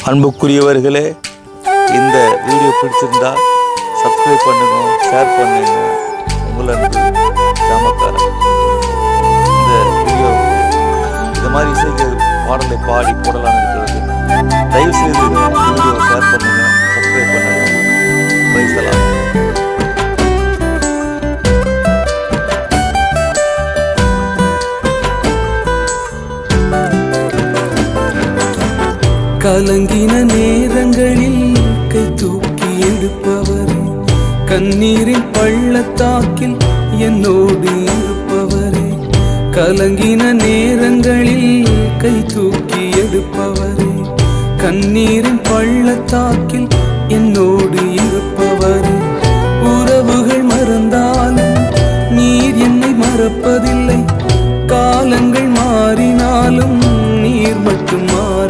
அன்புக்குரியவர்களே, இந்த வீடியோ பிடிச்சிருந்தா சப்ஸ்கிரைப் பண்ணுங்க, ஷேர் பண்ணுங்க. உங்கள் அன்பு ஜாமக்காரன். இந்த வீடியோ இந்த மாதிரி இசைக்கு பாடலை பாடி போடலான்னு இருக்கிறது. தயவு செய்து இந்த வீடியோ ஷேர் பண்ணுங்க, சப்ஸ்கிரைப் பண்ணுங்க. Praise the Lord. கலங்கின நேரங்களில் கை தூக்கி எடுப்பவரே, கண்ணீரின் பள்ளத்தாக்கில் என்னோடு இருப்பவரே. கலங்கின நேரங்களில் கை தூக்கி எடுப்பவரே, கண்ணீரின் பள்ளத்தாக்கில் என்னோடு